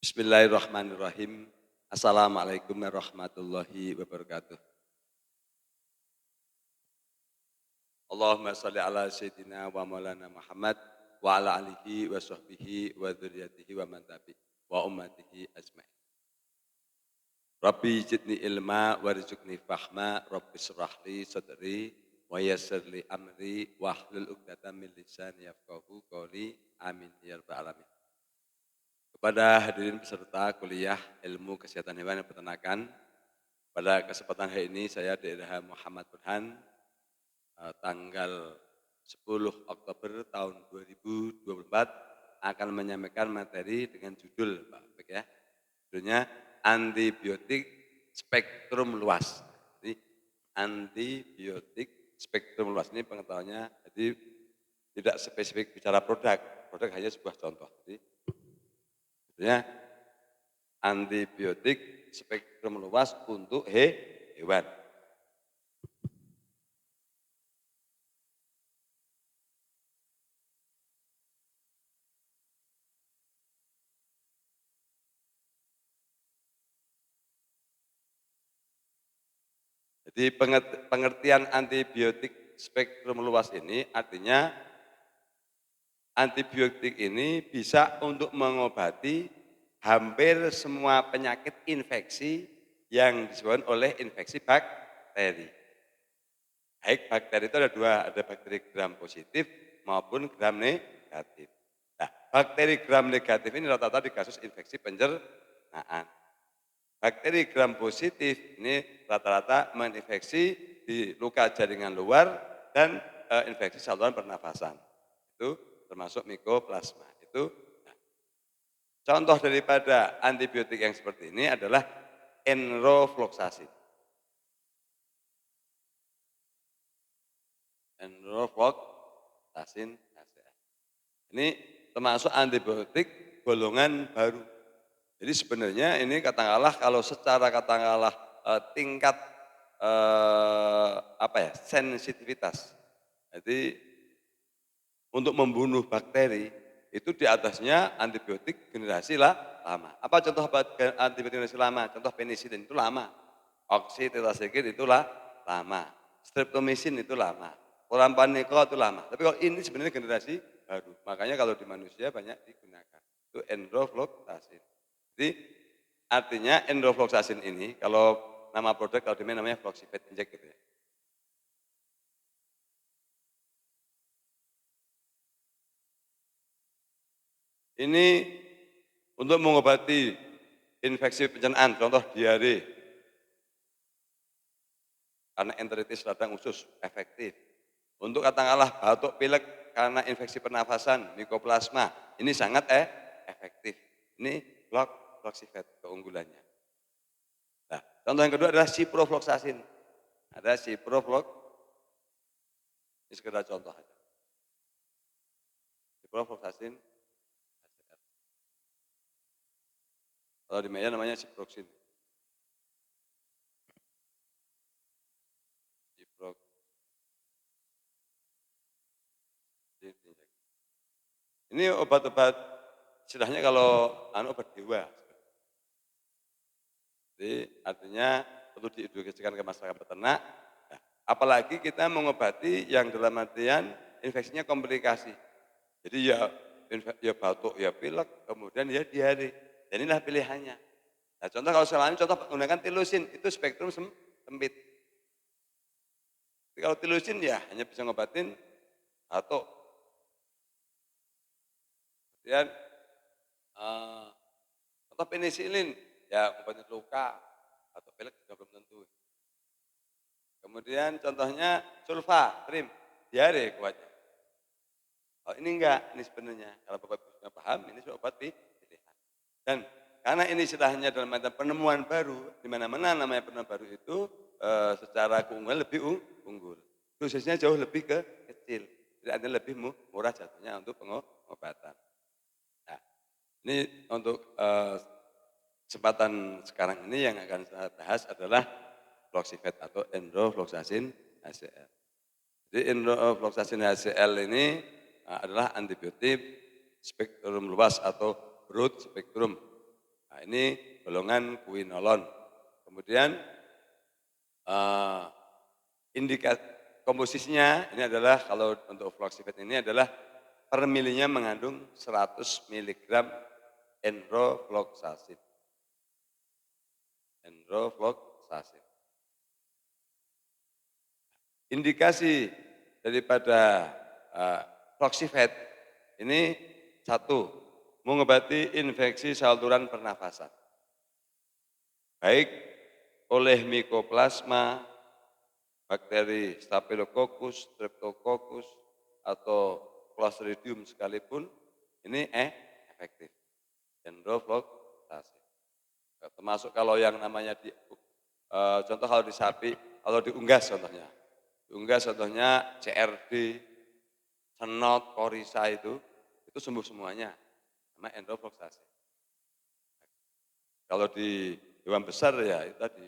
Bismillahirrahmanirrahim. Assalamualaikum warahmatullahi wabarakatuh. Allahumma shalli ala sayyidina wa maulana Muhammad wa ala alihi wa sahbihi wa dzurriyyatihi wa man tabi wa ummatihi ajmain. Rabbi zidni ilma warzuqni fahma, Rabbi shrah li sadri wa yassir li amri wahlul 'uqdatam min lisani yafqahu qawli. Amin ya rabbal alamin. Kepada hadirin peserta kuliah Ilmu Kesehatan Hewan dan Peternakan, pada kesempatan hari ini saya Dr. Muhammad Burhan, tanggal 10 Oktober tahun 2024 akan menyampaikan materi dengan judul, Pak Bek ya, judulnya antibiotik spektrum luas. Jadi antibiotik spektrum luas ini pengetahuannya, jadi tidak spesifik bicara produk hanya sebuah contoh. Jadi judulnya antibiotik spektrum luas untuk hewan. Jadi pengertian antibiotik spektrum luas ini artinya antibiotik ini bisa untuk mengobati hampir semua penyakit infeksi yang disebabkan oleh infeksi bakteri. Baik bakteri itu ada dua, ada bakteri gram positif maupun gram negatif. Nah, bakteri gram negatif ini rata-rata di kasus infeksi pencernaan. Bakteri gram positif ini rata-rata menginfeksi di luka jaringan luar dan infeksi saluran pernafasan. Itu termasuk mikoplasma. Itu nah, contoh daripada antibiotik yang seperti ini adalah enrofloxacin. Enrofloxacin HCl. Ini termasuk antibiotik golongan baru. Jadi sebenarnya ini katakanlah kalau secara katakanlah tingkat sensitivitas. Jadi untuk membunuh bakteri itu di atasnya antibiotik generasi lama. Apa contoh antibiotik generasi lama? Contoh penisilin itu lama. Oxytetracycline itu lama. Streptomycin itu lama. Chloramphenicol itu lama. Tapi kalau ini sebenarnya generasi baru. Makanya kalau di manusia banyak digunakan. Itu enrofloxacin. Jadi artinya enrofloxacin ini kalau nama produk kalau namanya Floxipet Inject gitu ya. Ini untuk mengobati infeksi pencernaan, contoh diare, karena enteritis radang usus efektif. Untuk katakanlah batuk pilek karena infeksi pernafasan, mikoplasma, ini sangat efektif. Ini Floxipet keunggulannya. Nah, contoh yang kedua adalah ciprofloxacin. Ada ciproflox, ini sekedar contoh aja. Ciprofloxacin, kalau di meja namanya ciproxin. Ini obat-obat istilahnya kalau obat dewa. Jadi artinya perlu diedukasikan ke masyarakat peternak. Nah, apalagi kita mengobati yang dalam artian infeksinya komplikasi. Jadi ya batuk, ya pilek, kemudian ya diare. Dan inilah pilihannya. Nah, contoh kalau selama ini contoh menggunakan tilusin itu spektrum sempit. Jadi kalau tilusin ya hanya bisa ngobatin batuk. Kemudian contoh penisilin ya obatnya luka atau pilek juga belum tentu. Kemudian contohnya sulfa, trim, diare kuatnya. Oh ini enggak, ini sebenarnya kalau Bapak sudah paham ini obat pilihan. Dan karena ini istilahnya dalam arti penemuan baru, di mana-mana namanya penemuan baru itu secara keunggulan lebih unggul. Dosisnya jauh lebih kecil, jadi artinya lebih murah jatuhnya untuk pengobatan. Nah, ini untuk kesempatan sekarang ini yang akan saya bahas adalah Floxipet atau enrofloxacin HCl. Jadi enrofloxacin HCl ini adalah antibiotik spektrum luas atau broad spektrum. ini golongan quinolon. Kemudian indikat komposisinya ini adalah kalau untuk fluoxetine ini adalah per milinya mengandung 100 mg enrofloxacin. Enrofloxacin. Indikasi daripada fluoxetine ini satu, mengobati infeksi saluran pernafasan. Baik oleh Mycoplasma, bakteri Staphylococcus, Streptococcus, atau Clostridium sekalipun, ini efektif. Enrofloxacin. Termasuk kalau yang namanya contoh kalau di sapi, kalau diunggas contohnya. Diunggas contohnya CRD, senot, korisa itu sembuh semuanya. Nama enrofloxacin. Kalau di hewan besar ya itu tadi,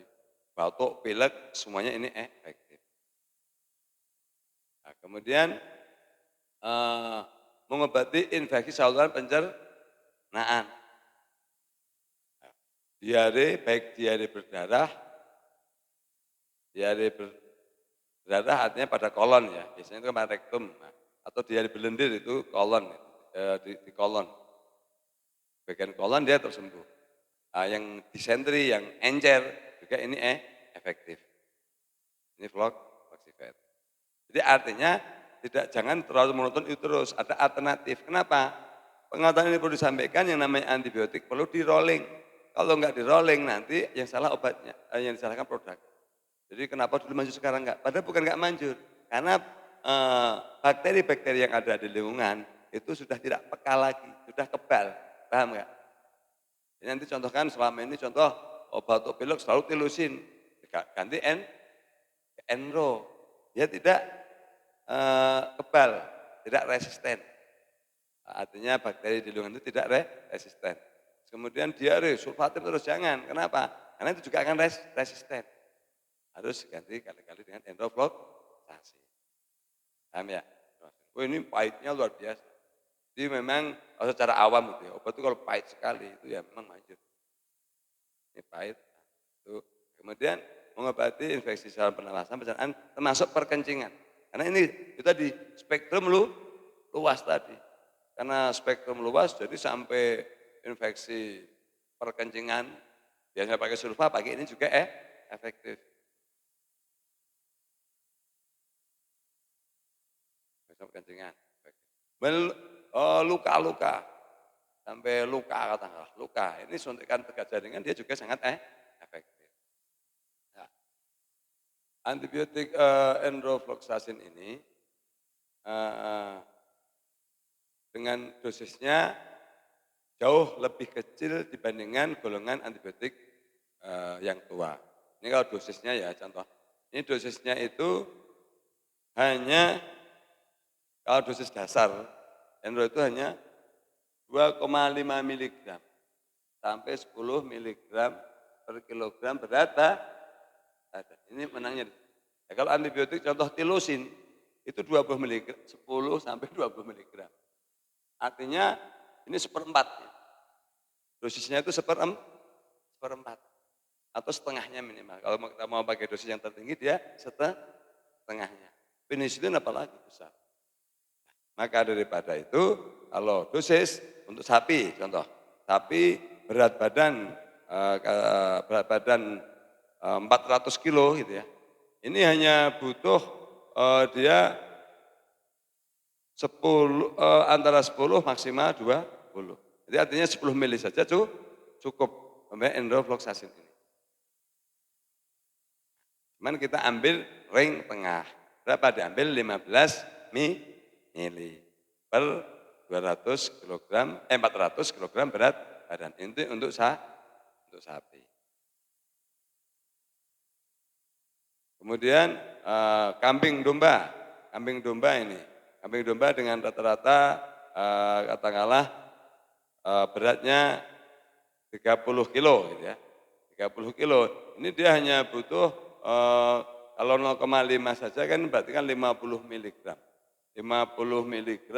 batuk, pilek, semuanya ini efektif. Nah, kemudian mengobati infeksi saluran pencernaan. Diare, baik diare berdarah artinya pada kolon ya, biasanya itu pada rektum, atau diare berlendir itu kolon, di kolon. Bagian kolon dia tersembuh. Yang disentri, yang encer juga ini efektif. Ini fluoxetine. Jadi artinya jangan terlalu monoton itu terus, ada alternatif. Kenapa? Pengetahuan ini perlu disampaikan, yang namanya antibiotik perlu di rolling. Kalau enggak di rolling nanti yang salah obatnya, yang disalahkan produk. Jadi kenapa dulu manjur sekarang enggak? Padahal bukan enggak manjur, karena bakteri-bakteri yang ada di lingkungan itu sudah tidak peka lagi, sudah kebal, paham enggak? Jadi nanti contohkan selama ini contoh obat untuk pilek selalu tilusin, ganti enro, dia tidak kebal, tidak resisten. Artinya bakteri di lingkungan itu tidak resisten. Kemudian diare, sulfatif terus jangan. Kenapa? Karena itu juga akan resisten. Harus ganti kali-kali dengan enrofloxacin. Paham ya? Oh ini pahitnya luar biasa. Jadi memang secara awam gitu ya, obat itu kalau pahit sekali itu ya memang manjur. Ini pahit. Itu. Kemudian mengobati infeksi saluran pernafasan, pencernaan, termasuk perkencingan. Karena ini itu tadi spektrum luas tadi. Karena spektrum luas jadi sampai infeksi perkencingan, biasanya pakai sulfa, pakai ini juga efektif. Perkencingan. Luka-luka, sampai luka katakanlah, luka. Ini suntikan tegas jaringan dia juga sangat efektif. Nah, antibiotik enrofloxacin ini dengan dosisnya jauh lebih kecil dibandingkan golongan antibiotik yang tua. Ini kalau dosisnya ya contoh, ini dosisnya itu hanya, kalau dosis dasar, enro itu hanya 2,5 mg sampai 10 mg per kilogram berat badan. Ini menangnya. Ya, kalau antibiotik contoh tilusin itu 20 mg, 10 sampai 20 mg. Artinya ini seperempat. Dosisnya itu seperempat atau setengahnya minimal. Kalau kita mau pakai dosis yang tertinggi dia setengahnya. Penicillin apalagi besar. Maka daripada itu, kalau dosis untuk sapi, contoh, sapi berat badan 400 kilo gitu ya. Ini hanya butuh dia 10 antara 10 maksimal 20. Jadi artinya 10 mili saja cukup sampai enrofloxacin ini. Cuman kita ambil ring tengah. Berapa diambil? 15 mili per 200 kg, 400 kg berat badan. Itu untuk sapi. Kemudian kambing domba. Kambing domba ini. Kambing domba dengan rata-rata katakanlah beratnya 30 kilo gitu ya. 30 kilo. Ini dia hanya butuh kalau 0,5 saja kan berarti kan 50 mg. 50 mg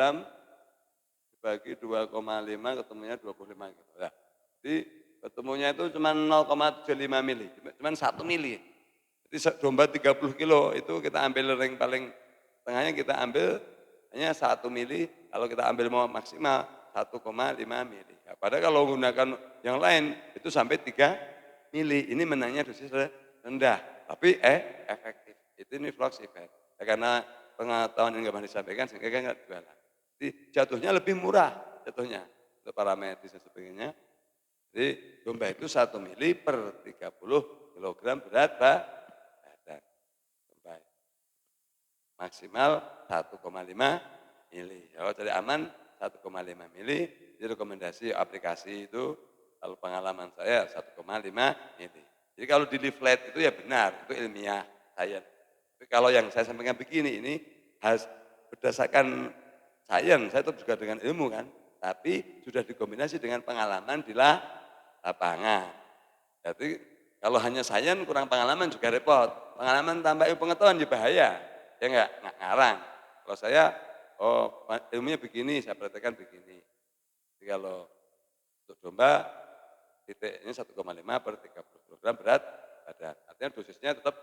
dibagi 2,5 ketemunya 25 gitu. Nah, jadi ketemunya itu cuma 0,75 mili, cuma 1 mili. Jadi domba 30 kilo itu kita ambil ring paling tengahnya kita ambil hanya 1 mili, kalau kita ambil mau maksimal 1,5 mili. Ya, padahal kalau menggunakan yang lain itu sampai 3 mili. Ini menangnya dosis rendah, tapi efektif. Itu ini Floxifed. Ya, karena pengetahuan yang kemarin disampaikan sehingga nggak jualan. Jadi jatuhnya lebih murah jatuhnya untuk para medis dan sebagainya. Jadi domba itu 1 mili per 30 kilogram berat badan. Domba maksimal 1,5 mili. Kalau cari aman 1,5 mili, di rekomendasi aplikasi itu kalau pengalaman saya 1,5 mili. Jadi kalau di leaflet itu ya benar, itu ilmiah, sains. Tapi kalau yang saya sampaikan begini, ini harus berdasarkan sains, saya itu juga dengan ilmu kan, tapi sudah dikombinasi dengan pengalaman di lapangan. Jadi kalau hanya sains kurang pengalaman juga repot. Pengalaman tambah pengetahuan ya bahaya, ya enggak ngarang. Kalau saya, oh ilmunya begini, saya praktekkan begini. Jadi kalau untuk domba, titiknya 1,5 per 30 kilogram berat badan. Artinya dosisnya tetap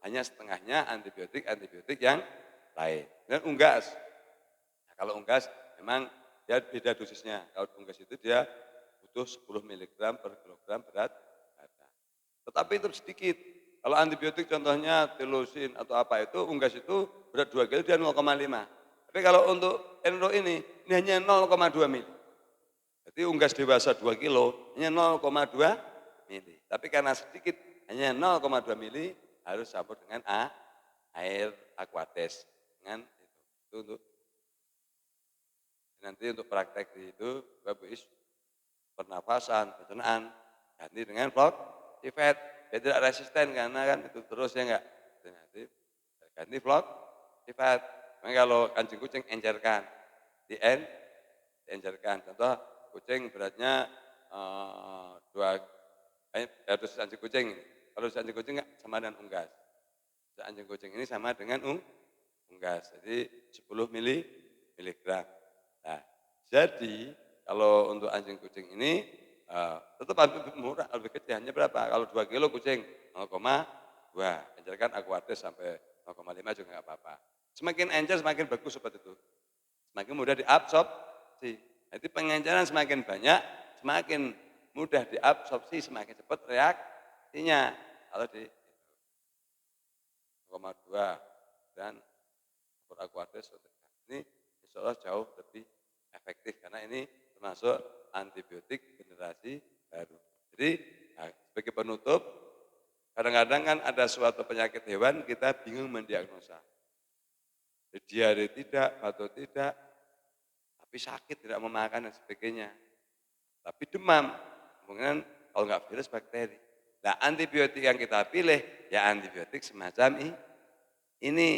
hanya setengahnya antibiotik yang lain. Dan unggas. Nah, kalau unggas memang dia beda dosisnya. Kalau unggas itu dia butuh 10 miligram per kilogram berat badan. Tetapi itu sedikit. Kalau antibiotik contohnya tilosin atau apa itu, unggas itu berat 2 kilo dia 0,5. Tapi kalau untuk enro ini hanya 0,2 mili. Jadi unggas dewasa 2 kilo hanya 0,2 mili. Tapi karena sedikit hanya 0,2 mili harus campur dengan air aquates. Dengan itu untuk nanti untuk praktek di itu Bapak Ibu pernafasan, pencernaan ganti dengan Floxifed. Dia tidak resisten karena kan itu terus ya enggak. Nanti ganti Floxifed. Makanya kalau kancing kucing encerkan, diencerkan. Contoh kucing beratnya dosis anjing kucing. Kalau dosis anjing kucing enggak sama dengan unggas. Dosis anjing kucing ini sama dengan unggas. Jadi 10 miligram. Nah, jadi kalau untuk anjing kucing ini tetap lebih murah, lebih kecil. Hanya berapa? Kalau 2 kilo kucing 0,2. Encerkan aquates sampai 0,5 juga enggak apa-apa. Semakin encer semakin bagus seperti itu. Semakin mudah diabsorpsi. Jadi pengenceran semakin banyak, semakin mudah diabsorpsi, semakin cepat reaksinya. Kalau di 0,2 dan per aquates ini insya Allah jauh lebih efektif karena ini termasuk antibiotik generasi baru. Jadi sebagai penutup, kadang-kadang kan ada suatu penyakit hewan kita bingung mendiagnosa. Diare tidak, batuk tidak, tapi sakit tidak mau makan dan sebagainya. Tapi demam, kemungkinan kalau enggak virus bakteri. Nah antibiotik yang kita pilih ya antibiotik semacam ini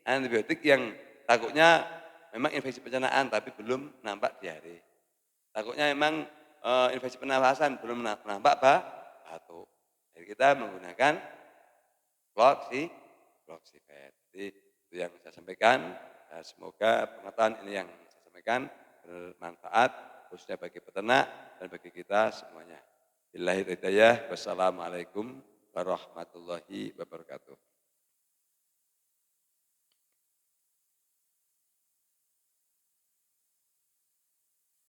antibiotik yang takutnya memang infeksi pencernaan tapi belum nampak diare. Takutnya memang infeksi pernafasan belum nampak batuk. Jadi kita menggunakan Floxifed. Jadi itu yang saya sampaikan. Semoga pengetahuan ini yang saya sampaikan bermanfaat khususnya bagi peternak dan bagi kita semuanya. Billahi hidayah. Wassalamualaikum warahmatullahi wabarakatuh.